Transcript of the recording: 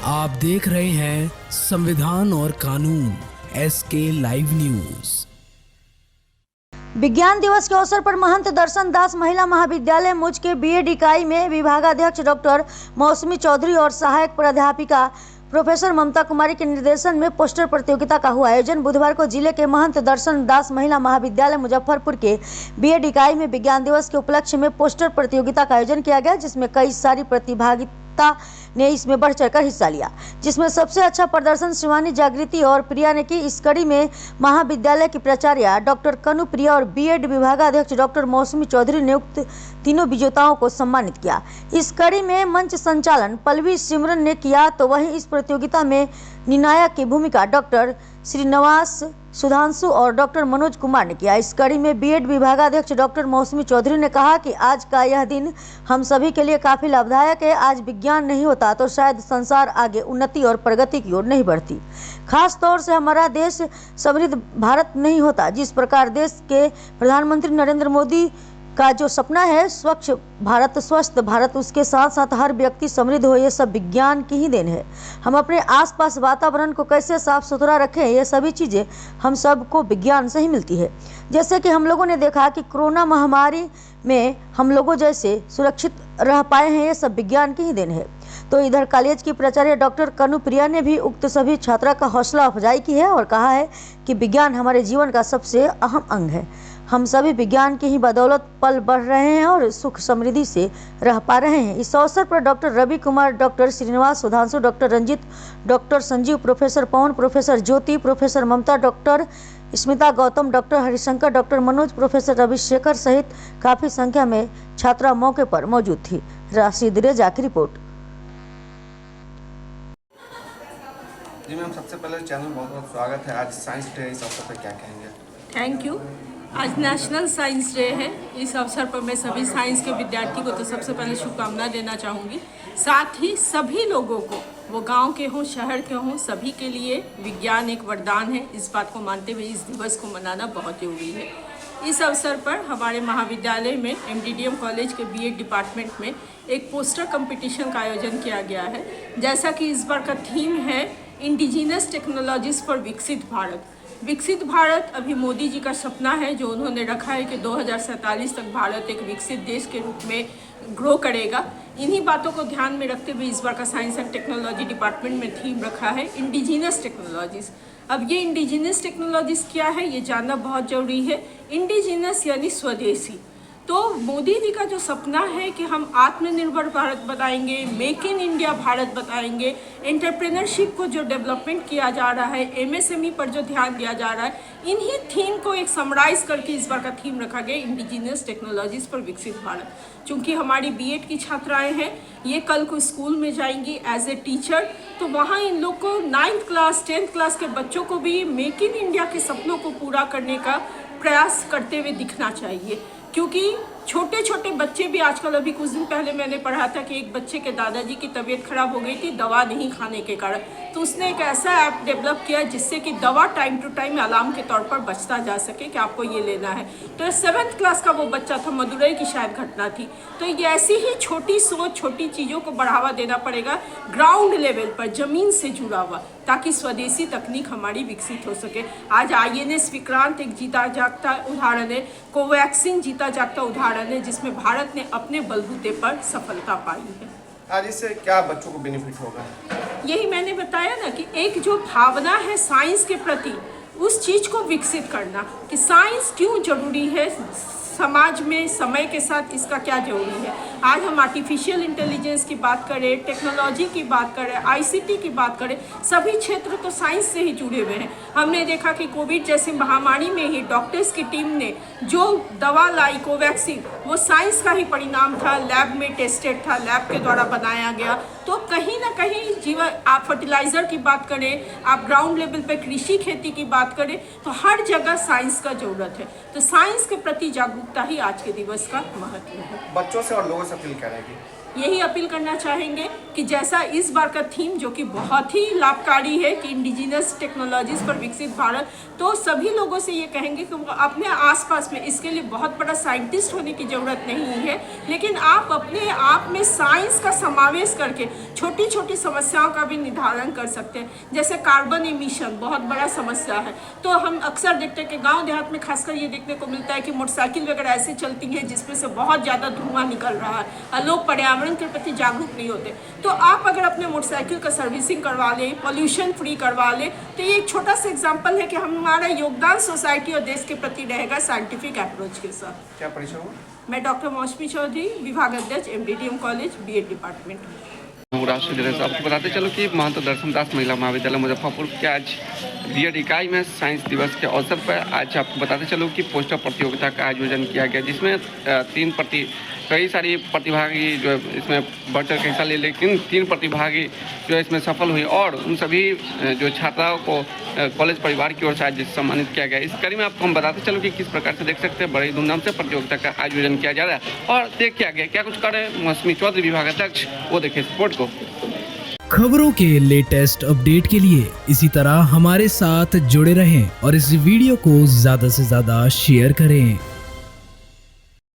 आप देख रहे हैं संविधान और कानून SK लाइव न्यूज। विज्ञान दिवस के अवसर पर महंत दर्शन दास महिला महाविद्यालय मुझ के बीएड इकाई में विभागाध्यक्ष डॉक्टर मौसमी चौधरी और सहायक प्राध्यापिका प्रोफेसर ममता कुमारी के निर्देशन में पोस्टर प्रतियोगिता का हुआ आयोजन। बुधवार को जिले के महंत दर्शन दास महिला महाविद्यालय मुजफ्फरपुर के बीएड इकाई में विज्ञान दिवस के उपलक्ष्य में पोस्टर प्रतियोगिता का आयोजन किया गया, जिसमें कई सारी प्रतिभागिता ने इसमें बढ़ चढ़कर हिस्सा लिया, जिसमें सबसे अच्छा प्रदर्शन शिवानी, जागृति और प्रिया ने की। इस कड़ी में महाविद्यालय की प्राचार्य डॉक्टर कनु प्रिया और बीएड विभागाध्यक्ष डॉक्टर मौसमी चौधरी ने उक्त तीनों विजेताओं को सम्मानित किया। इस कड़ी में मंच संचालन पल्लवी सिमरन ने किया, तो वहीं इस प्रतियोगिता में निर्णायक की भूमिका डॉक्टर श्रीनिवास सुधांशु और डॉक्टर मनोज कुमार ने किया। इस कड़ी में बीएड विभागाध्यक्ष डॉक्टर मौसमी चौधरी ने कहा कि आज का यह दिन हम सभी के लिए काफी लाभदायक है। आज विज्ञान नहीं होता तो शायद संसार आगे उन्नति और प्रगति की ओर नहीं बढ़ती। खास तौर से हमारा देश समृद्ध भारत नहीं होता। जिस प्रकार देश के प्रधानमंत्री नरेंद्र मोदी का जो सपना है स्वच्छ भारत, स्वस्थ भारत, उसके साथ साथ हर व्यक्ति समृद्ध हो, ये सब विज्ञान की ही देन है। हम अपने आसपास वातावरण को कैसे साफ सुथरा रखें, ये सभी चीज़ें हम सबको विज्ञान से ही मिलती है। जैसे कि हम लोगों ने देखा कि कोरोना महामारी में हम लोगों जैसे सुरक्षित रह पाए हैं, ये सब विज्ञान की ही देन है। तो इधर कॉलेज की प्राचार्य डॉक्टर कनु प्रिया ने भी उक्त सभी छात्रा का हौसला अफजाई की है और कहा है कि विज्ञान हमारे जीवन का सबसे अहम अंग है। हम सभी विज्ञान की ही बदौलत पल बढ़ रहे हैं और सुख समृद्धि से रह पा रहे हैं। इस अवसर पर doctor Ravi Kumar, doctor Shrinivas Sudhanshu, doctor Ranjit, doctor Sanjeev, professor Pawan, professor Jyoti, professor Mamta, doctor Smita Gautam, doctor Harishankar, doctor Manoj, professor Ravishekhar सहित काफी संख्या में छात्रा मौके पर मौजूद थी। राशिद रेजा की रिपोर्ट। जी मैम, सबसे पहले चैनल बहुत बहुत स्वागत है। आज साइंस डे, इस अवसर पर क्या कहेंगे? Thank you. आज नेशनल साइंस डे है। इस अवसर पर मैं सभी साइंस के विद्यार्थी को तो सबसे पहले शुभकामना देना चाहूँगी। साथ ही सभी लोगों को, वो गांव के हों, शहर के हों, सभी के लिए विज्ञान एक वरदान है। इस बात को मानते हुए इस दिवस को मनाना बहुत जरूरी है। इस अवसर पर हमारे महाविद्यालय में MDDM कॉलेज के बीएड डिपार्टमेंट में एक पोस्टर कंपटीशन का आयोजन किया गया है। जैसा कि इस बार का थीम है इंडिजिनस टेक्नोलॉजीज फॉर विकसित भारत। विकसित भारत अभी मोदी जी का सपना है जो उन्होंने रखा है कि 2047 तक भारत एक विकसित देश के रूप में ग्रो करेगा। इन्हीं बातों को ध्यान में रखते हुए इस बार का साइंस एंड टेक्नोलॉजी डिपार्टमेंट में थीम रखा है इंडिजिनस टेक्नोलॉजीज़। अब ये इंडिजिनस टेक्नोलॉजीज़ क्या है ये जानना बहुत ज़रूरी है। इंडिजिनस यानी स्वदेशी। तो मोदी जी का जो सपना है कि हम आत्मनिर्भर भारत बनाएंगे, मेक इन इंडिया भारत बताएंगे, एंटरप्रेन्योरशिप को जो डेवलपमेंट किया जा रहा है, MSME पर जो ध्यान दिया जा रहा है, इन्हीं थीम को एक समराइज करके इस बार का थीम रखा गया इंडिजिनस टेक्नोलॉजीज़ पर विकसित भारत। चूँकि हमारी बीएड की छात्राएँ हैं, ये कल को स्कूल में जाएंगी एज ए टीचर, तो वहाँ इन लोग को 9th क्लास 10th क्लास के बच्चों को भी मेक इन इंडिया के सपनों को पूरा करने का प्रयास करते हुए दिखना चाहिए। क्योंकि छोटे छोटे बच्चे भी आजकल, अभी कुछ दिन पहले मैंने पढ़ा था कि एक बच्चे के दादाजी की तबीयत खराब हो गई थी दवा नहीं खाने के कारण, तो उसने एक ऐसा ऐप डेवलप किया जिससे कि दवा टाइम टू टाइम अलार्म के तौर पर बचता जा सके कि आपको ये लेना है। तो 7th क्लास का वो बच्चा था, मदुरई की शायद घटना थी। तो ये ऐसी ही छोटी सोच, छोटी चीज़ों को बढ़ावा देना पड़ेगा ग्राउंड लेवल पर, ज़मीन से जुड़ा हुआ, ताकि स्वदेशी तकनीक हमारी विकसित हो सके। आज INS विक्रांत एक जीता जागता उदाहरण है, कोवैक्सीन जीता जागता उदाहरण है, जिसमें भारत ने अपने बलबूते पर सफलता पाई है। आज इससे क्या बच्चों को बेनिफिट होगा? यही मैंने बताया ना कि एक जो भावना है साइंस के प्रति, उस चीज़ को विकसित करना कि साइंस क्यों जरूरी है समाज में, समय के साथ इसका क्या जरूरी है। आज हम आर्टिफिशियल इंटेलिजेंस की बात करें, टेक्नोलॉजी की बात करें, ICT की बात करें, सभी क्षेत्र तो साइंस से ही जुड़े हुए हैं। हमने देखा कि कोविड जैसी महामारी में ही डॉक्टर्स की टीम ने जो दवा लाई कोवैक्सीन, वो साइंस का ही परिणाम था, लैब में टेस्टेड था, लैब के द्वारा बनाया गया। तो कहीं ना कहीं जीवन, आप फर्टिलाइज़र की बात करें, आप ग्राउंड लेवल पे कृषि खेती की बात करें, तो हर जगह साइंस का जरूरत है। तो साइंस के प्रति जागरूकता ही आज के दिवस का महत्व है। बच्चों से और लोगों से अपील करेंगे? यही अपील करना चाहेंगे कि जैसा इस बार का थीम जो कि बहुत ही लाभकारी है कि इंडिजिनस टेक्नोलॉजीज पर विकसित भारत, तो सभी लोगों से ये कहेंगे कि वो अपने आसपास में, इसके लिए बहुत बड़ा साइंटिस्ट होने की ज़रूरत नहीं है, लेकिन आप अपने आप में साइंस का समावेश करके छोटी छोटी समस्याओं का भी निर्धारण कर सकते हैं। जैसे कार्बन एमिशन बहुत बड़ा समस्या है, तो हम अक्सर देखते हैं कि गांव देहात में खासकर ये देखने को मिलता है कि मोटरसाइकिल वगैरह ऐसे चलती हैं जिसमें से बहुत ज़्यादा धुआं निकल रहा है और लोग पर्यावरण के प्रति जागरूक नहीं होते। तो आप अगर अपने मोटरसाइकिल का सर्विसिंग करवा लें, पोल्यूशन फ्री करवा लें, तो ये एक छोटा सा एग्जाम्पल है कि हमारा योगदान सोसाइटी और देश के प्रति रहेगा साइंटिफिक अप्रोच के साथ। क्या परिचय हुआ? मैं डॉक्टर मौसमी चौधरी, विभाग अध्यक्ष MDDM कॉलेज BEd डिपार्टमेंट। आपको बताते चलो कि महंत दर्शन दास महिला महाविद्यालय मुजफ्फरपुर के आज BEd इकाई में साइंस दिवस के अवसर पर आज आपको बताते चलो कि पोस्टर प्रतियोगिता का आयोजन किया गया, जिसमें कई सारी प्रतिभागी जो इसमें बढ़ चढ़ के हिस्सा ले, लेकिन 3 प्रतिभागी जो इसमें सफल हुई और उन सभी जो छात्राओं को कॉलेज परिवार की ओर से आज सम्मानित किया गया। इस कड़ी में आपको हम बताते चलो कि किस प्रकार से देख सकते हैं बड़ी धूमधाम से प्रतियोगिता का आयोजन किया जा रहा है और देख किया गया क्या कुछ करे मौसमी चौधरी विभाग अध्यक्ष, वो देखे रिपोर्ट को। खबरों के लेटेस्ट अपडेट के लिए इसी तरह हमारे साथ जुड़े रहें और इस वीडियो को ज्यादा से ज्यादा शेयर करें।